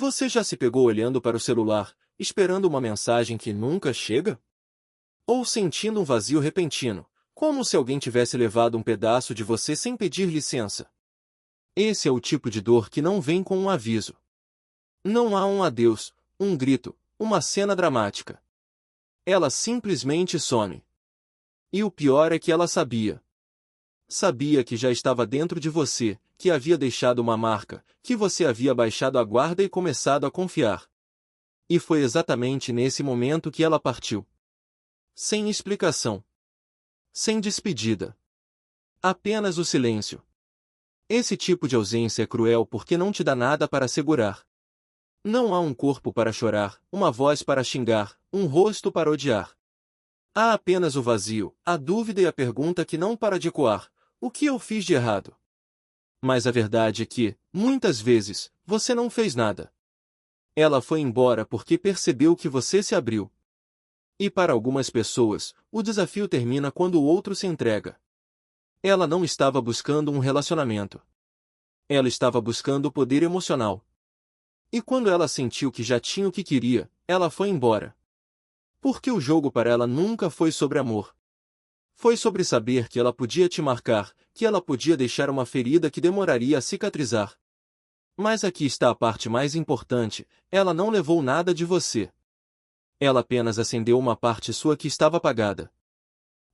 Você já se pegou olhando para o celular, esperando uma mensagem que nunca chega? Ou sentindo um vazio repentino, como se alguém tivesse levado um pedaço de você sem pedir licença? Esse é o tipo de dor que não vem com um aviso. Não há um adeus, um grito, uma cena dramática. Ela simplesmente some. E o pior é que ela sabia. Sabia que já estava dentro de você, que havia deixado uma marca, que você havia baixado a guarda e começado a confiar. E foi exatamente nesse momento que ela partiu. Sem explicação. Sem despedida. Apenas o silêncio. Esse tipo de ausência é cruel porque não te dá nada para segurar. Não há um corpo para chorar, uma voz para xingar, um rosto para odiar. Há apenas o vazio, a dúvida e a pergunta que não para de ecoar: o que eu fiz de errado? Mas a verdade é que, muitas vezes, você não fez nada. Ela foi embora porque percebeu que você se abriu. E para algumas pessoas, o desafio termina quando o outro se entrega. Ela não estava buscando um relacionamento. Ela estava buscando poder emocional. E quando ela sentiu que já tinha o que queria, ela foi embora. Porque o jogo para ela nunca foi sobre amor. Foi sobre saber que ela podia te marcar, que ela podia deixar uma ferida que demoraria a cicatrizar. Mas aqui está a parte mais importante: ela não levou nada de você. Ela apenas acendeu uma parte sua que estava apagada.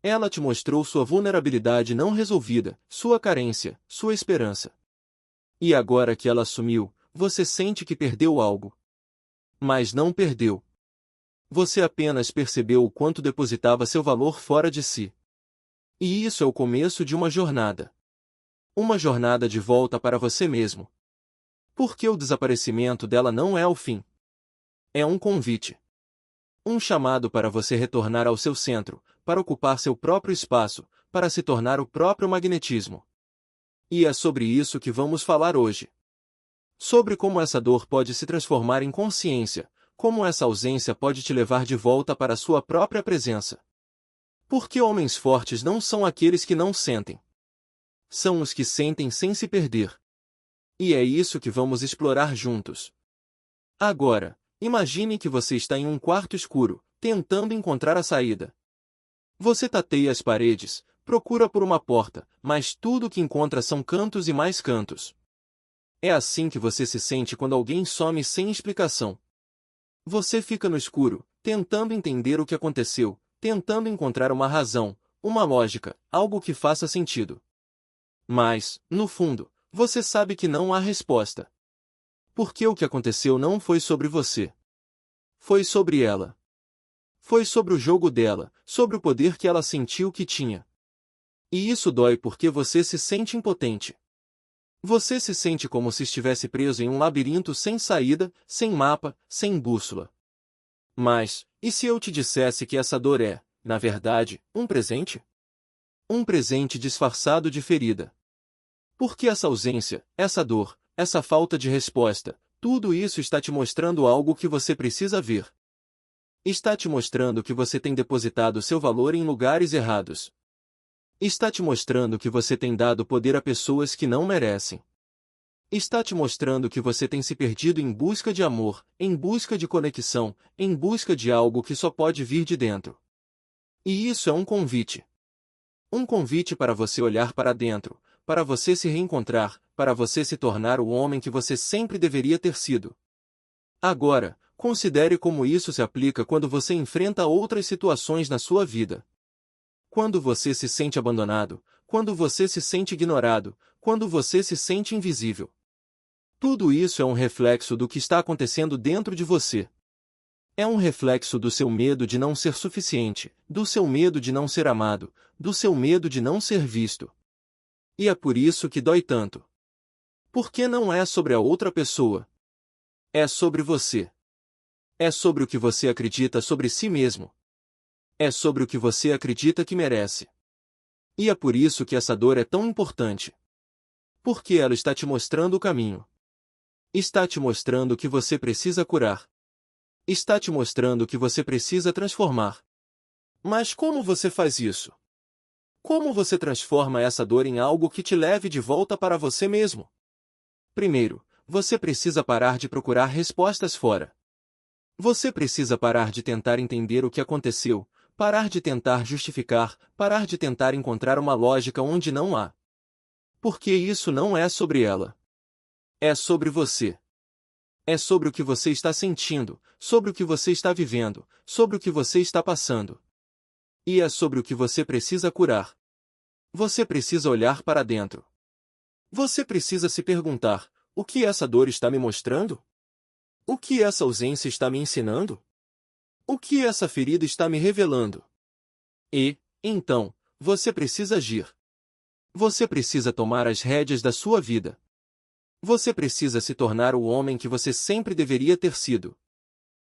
Ela te mostrou sua vulnerabilidade não resolvida, sua carência, sua esperança. E agora que ela sumiu, você sente que perdeu algo. Mas não perdeu. Você apenas percebeu o quanto depositava seu valor fora de si. E isso é o começo de uma jornada. Uma jornada de volta para você mesmo. Porque o desaparecimento dela não é o fim. É um convite. Um chamado para você retornar ao seu centro, para ocupar seu próprio espaço, para se tornar o próprio magnetismo. E é sobre isso que vamos falar hoje. Sobre como essa dor pode se transformar em consciência, como essa ausência pode te levar de volta para a sua própria presença. Porque homens fortes não são aqueles que não sentem. São os que sentem sem se perder. E é isso que vamos explorar juntos. Agora, imagine que você está em um quarto escuro, tentando encontrar a saída. Você tateia as paredes, procura por uma porta, mas tudo o que encontra são cantos e mais cantos. É assim que você se sente quando alguém some sem explicação. Você fica no escuro, tentando entender o que aconteceu, tentando encontrar uma razão, uma lógica, algo que faça sentido. Mas, no fundo, você sabe que não há resposta. Porque o que aconteceu não foi sobre você. Foi sobre ela. Foi sobre o jogo dela, sobre o poder que ela sentiu que tinha. E isso dói porque você se sente impotente. Você se sente como se estivesse preso em um labirinto sem saída, sem mapa, sem bússola. Mas, e se eu te dissesse que essa dor é, na verdade, um presente? Um presente disfarçado de ferida. Porque essa ausência, essa dor, essa falta de resposta, tudo isso está te mostrando algo que você precisa ver. Está te mostrando que você tem depositado seu valor em lugares errados. Está te mostrando que você tem dado poder a pessoas que não merecem. Está te mostrando que você tem se perdido em busca de amor, em busca de conexão, em busca de algo que só pode vir de dentro. E isso é um convite. Um convite para você olhar para dentro, para você se reencontrar, para você se tornar o homem que você sempre deveria ter sido. Agora, considere como isso se aplica quando você enfrenta outras situações na sua vida. Quando você se sente abandonado, quando você se sente ignorado, quando você se sente invisível. Tudo isso é um reflexo do que está acontecendo dentro de você. É um reflexo do seu medo de não ser suficiente, do seu medo de não ser amado, do seu medo de não ser visto. E é por isso que dói tanto. Porque não é sobre a outra pessoa. É sobre você. É sobre o que você acredita sobre si mesmo. É sobre o que você acredita que merece. E é por isso que essa dor é tão importante. Porque ela está te mostrando o caminho. Está te mostrando que você precisa curar. Está te mostrando que você precisa transformar. Mas como você faz isso? Como você transforma essa dor em algo que te leve de volta para você mesmo? Primeiro, você precisa parar de procurar respostas fora. Você precisa parar de tentar entender o que aconteceu, parar de tentar justificar, parar de tentar encontrar uma lógica onde não há. Porque isso não é sobre ela. É sobre você. É sobre o que você está sentindo, sobre o que você está vivendo, sobre o que você está passando. E é sobre o que você precisa curar. Você precisa olhar para dentro. Você precisa se perguntar: o que essa dor está me mostrando? O que essa ausência está me ensinando? O que essa ferida está me revelando? E, então, você precisa agir. Você precisa tomar as rédeas da sua vida. Você precisa se tornar o homem que você sempre deveria ter sido.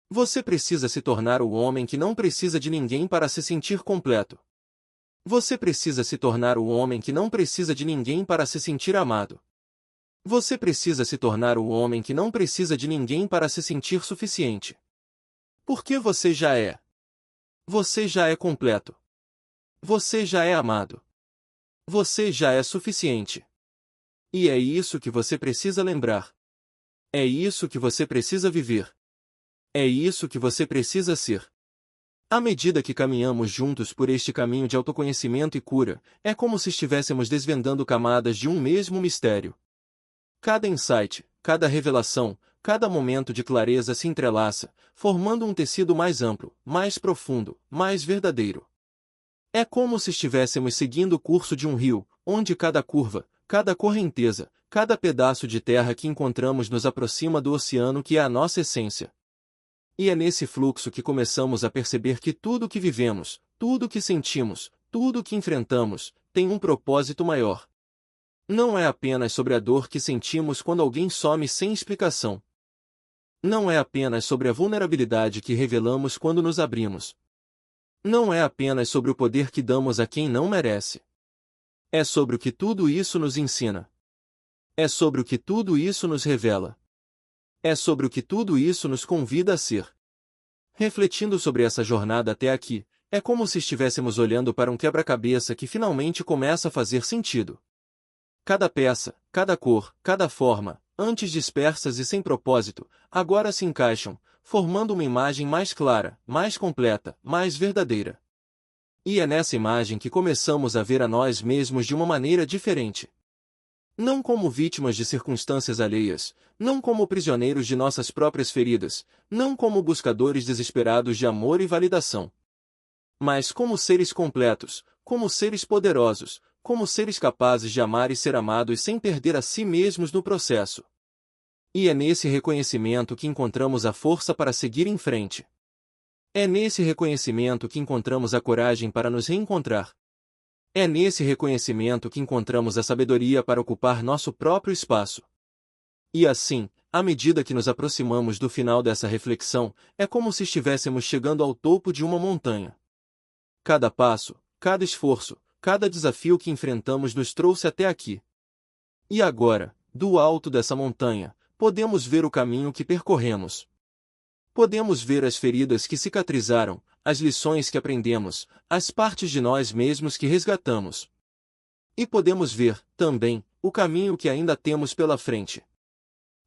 Você precisa se tornar o homem que não precisa de ninguém para se sentir completo. Você precisa se tornar o homem que não precisa de ninguém para se sentir amado. Você precisa se tornar o homem que não precisa de ninguém para se sentir suficiente. Porque você já é. Você já é completo. Você já é amado. Você já é suficiente. E é isso que você precisa lembrar. É isso que você precisa viver. É isso que você precisa ser. À medida que caminhamos juntos por este caminho de autoconhecimento e cura, é como se estivéssemos desvendando camadas de um mesmo mistério. Cada insight, cada revelação, cada momento de clareza se entrelaça, formando um tecido mais amplo, mais profundo, mais verdadeiro. É como se estivéssemos seguindo o curso de um rio, onde cada curva, cada correnteza, cada pedaço de terra que encontramos nos aproxima do oceano que é a nossa essência. E é nesse fluxo que começamos a perceber que tudo o que vivemos, tudo o que sentimos, tudo o que enfrentamos, tem um propósito maior. Não é apenas sobre a dor que sentimos quando alguém some sem explicação. Não é apenas sobre a vulnerabilidade que revelamos quando nos abrimos. Não é apenas sobre o poder que damos a quem não merece. É sobre o que tudo isso nos ensina. É sobre o que tudo isso nos revela. É sobre o que tudo isso nos convida a ser. Refletindo sobre essa jornada até aqui, é como se estivéssemos olhando para um quebra-cabeça que finalmente começa a fazer sentido. Cada peça, cada cor, cada forma, antes dispersas e sem propósito, agora se encaixam, formando uma imagem mais clara, mais completa, mais verdadeira. E é nessa imagem que começamos a ver a nós mesmos de uma maneira diferente. Não como vítimas de circunstâncias alheias, não como prisioneiros de nossas próprias feridas, não como buscadores desesperados de amor e validação. Mas como seres completos, como seres poderosos, como seres capazes de amar e ser amados sem perder a si mesmos no processo. E é nesse reconhecimento que encontramos a força para seguir em frente. É nesse reconhecimento que encontramos a coragem para nos reencontrar. É nesse reconhecimento que encontramos a sabedoria para ocupar nosso próprio espaço. E assim, à medida que nos aproximamos do final dessa reflexão, é como se estivéssemos chegando ao topo de uma montanha. Cada passo, cada esforço, cada desafio que enfrentamos nos trouxe até aqui. E agora, do alto dessa montanha, podemos ver o caminho que percorremos. Podemos ver as feridas que cicatrizaram, as lições que aprendemos, as partes de nós mesmos que resgatamos. E podemos ver, também, o caminho que ainda temos pela frente.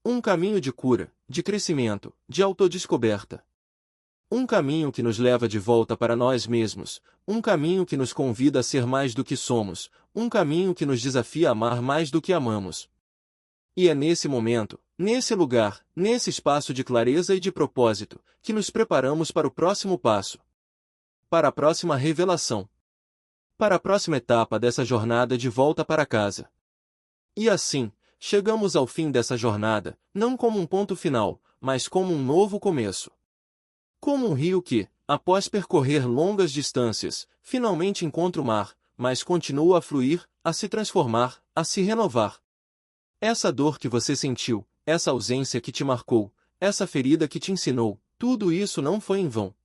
Um caminho de cura, de crescimento, de autodescoberta. Um caminho que nos leva de volta para nós mesmos, um caminho que nos convida a ser mais do que somos, um caminho que nos desafia a amar mais do que amamos. E é nesse momento, nesse lugar, nesse espaço de clareza e de propósito, que nos preparamos para o próximo passo. Para a próxima revelação. Para a próxima etapa dessa jornada de volta para casa. E assim, chegamos ao fim dessa jornada, não como um ponto final, mas como um novo começo. Como um rio que, após percorrer longas distâncias, finalmente encontra o mar, mas continua a fluir, a se transformar, a se renovar. Essa dor que você sentiu, essa ausência que te marcou, essa ferida que te ensinou, tudo isso não foi em vão.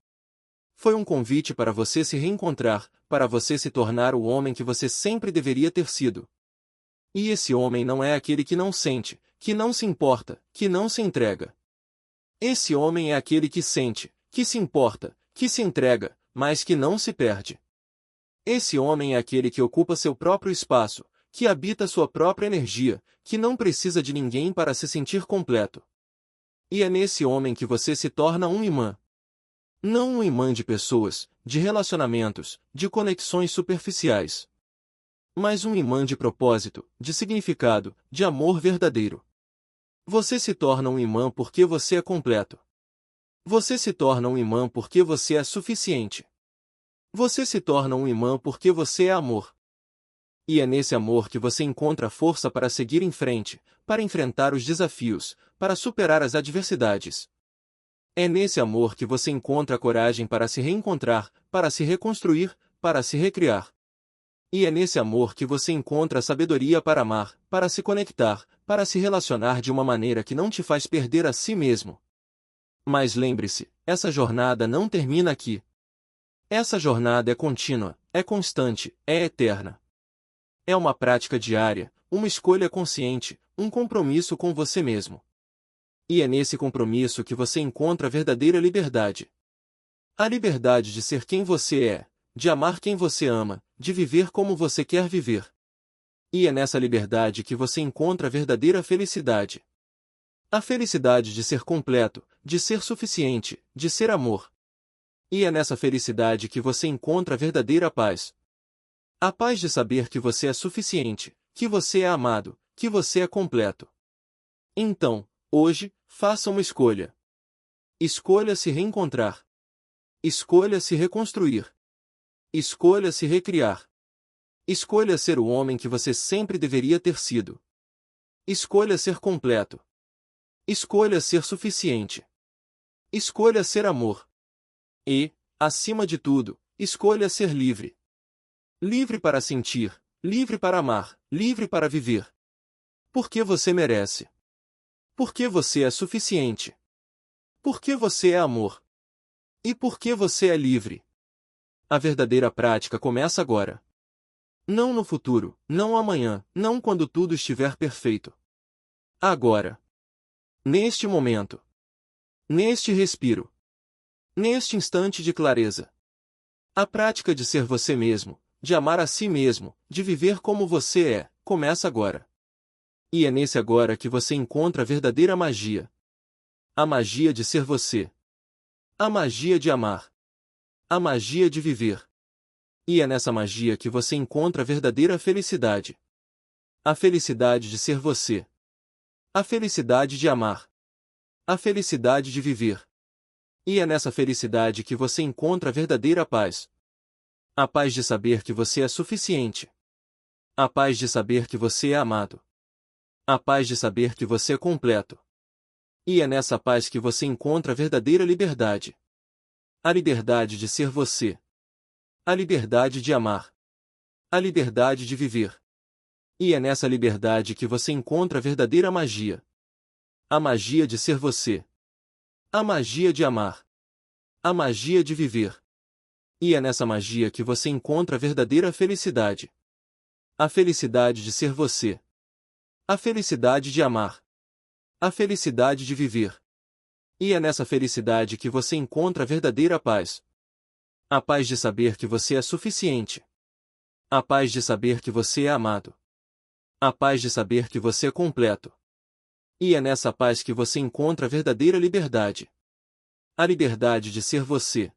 Foi um convite para você se reencontrar, para você se tornar o homem que você sempre deveria ter sido. E esse homem não é aquele que não sente, que não se importa, que não se entrega. Esse homem é aquele que sente, que se importa, que se entrega, mas que não se perde. Esse homem é aquele que ocupa seu próprio espaço, que habita sua própria energia, que não precisa de ninguém para se sentir completo. E é nesse homem que você se torna um imã. Não um imã de pessoas, de relacionamentos, de conexões superficiais. Mas um imã de propósito, de significado, de amor verdadeiro. Você se torna um imã porque você é completo. Você se torna um imã porque você é suficiente. Você se torna um imã porque você é amor. E é nesse amor que você encontra força para seguir em frente, para enfrentar os desafios, para superar as adversidades. É nesse amor que você encontra coragem para se reencontrar, para se reconstruir, para se recriar. E é nesse amor que você encontra sabedoria para amar, para se conectar, para se relacionar de uma maneira que não te faz perder a si mesmo. Mas lembre-se, essa jornada não termina aqui. Essa jornada é contínua, é constante, é eterna. É uma prática diária, uma escolha consciente, um compromisso com você mesmo. E é nesse compromisso que você encontra a verdadeira liberdade. A liberdade de ser quem você é, de amar quem você ama, de viver como você quer viver. E é nessa liberdade que você encontra a verdadeira felicidade. A felicidade de ser completo, de ser suficiente, de ser amor. E é nessa felicidade que você encontra a verdadeira paz. A paz de saber que você é suficiente, que você é amado, que você é completo. Então, hoje, faça uma escolha. Escolha se reencontrar. Escolha se reconstruir. Escolha se recriar. Escolha ser o homem que você sempre deveria ter sido. Escolha ser completo. Escolha ser suficiente. Escolha ser amor. E, acima de tudo, escolha ser livre. Livre para sentir, livre para amar, livre para viver. Porque você merece. Porque você é suficiente. Porque você é amor. E porque você é livre. A verdadeira prática começa agora. Não no futuro, não amanhã, não quando tudo estiver perfeito. Agora. Neste momento. Neste respiro. Neste instante de clareza. A prática de ser você mesmo, de amar a si mesmo, de viver como você é, começa agora. E é nesse agora que você encontra a verdadeira magia. A magia de ser você. A magia de amar. A magia de viver. E é nessa magia que você encontra a verdadeira felicidade. A felicidade de ser você. A felicidade de amar. A felicidade de viver. E é nessa felicidade que você encontra a verdadeira paz. A paz de saber que você é suficiente. A paz de saber que você é amado. A paz de saber que você é completo. E é nessa paz que você encontra a verdadeira liberdade. A liberdade de ser você. A liberdade de amar. A liberdade de viver. E é nessa liberdade que você encontra a verdadeira magia. A magia de ser você. A magia de amar. A magia de viver. E é nessa magia que você encontra a verdadeira felicidade. A felicidade de ser você. A felicidade de amar. A felicidade de viver. E é nessa felicidade que você encontra a verdadeira paz. A paz de saber que você é suficiente. A paz de saber que você é amado. A paz de saber que você é completo. E é nessa paz que você encontra a verdadeira liberdade. A liberdade de ser você.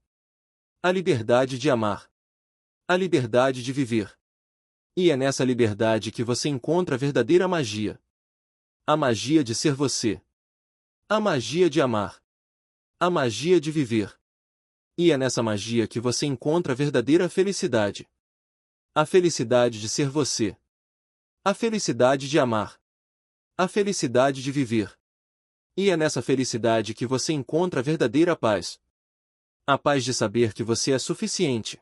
A liberdade de amar. A liberdade de viver. E é nessa liberdade que você encontra a verdadeira magia. A magia de ser você. A magia de amar. A magia de viver. E é nessa magia que você encontra a verdadeira felicidade. A felicidade de ser você. A felicidade de amar. A felicidade de viver. E é nessa felicidade que você encontra a verdadeira paz. A paz de saber que você é suficiente.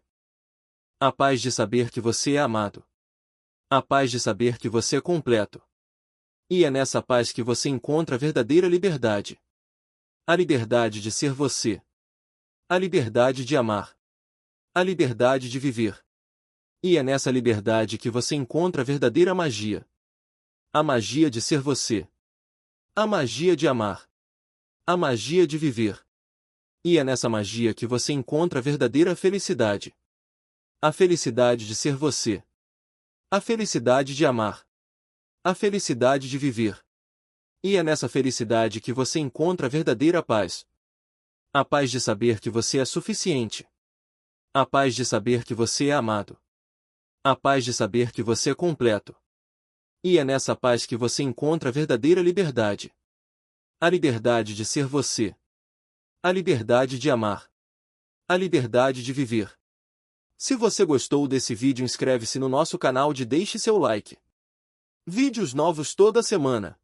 A paz de saber que você é amado. A paz de saber que você é completo. E é nessa paz que você encontra a verdadeira liberdade. A liberdade de ser você. A liberdade de amar. A liberdade de viver. E é nessa liberdade que você encontra a verdadeira magia. A magia de ser você. A magia de amar. A magia de viver. E é nessa magia que você encontra a verdadeira felicidade. A felicidade de ser você. A felicidade de amar. A felicidade de viver. E é nessa felicidade que você encontra a verdadeira paz. A paz de saber que você é suficiente. A paz de saber que você é amado. A paz de saber que você é completo. E é nessa paz que você encontra a verdadeira liberdade. A liberdade de ser você. A liberdade de amar. A liberdade de viver. Se você gostou desse vídeo, inscreve-se no nosso canal e deixe seu like. Vídeos novos toda semana.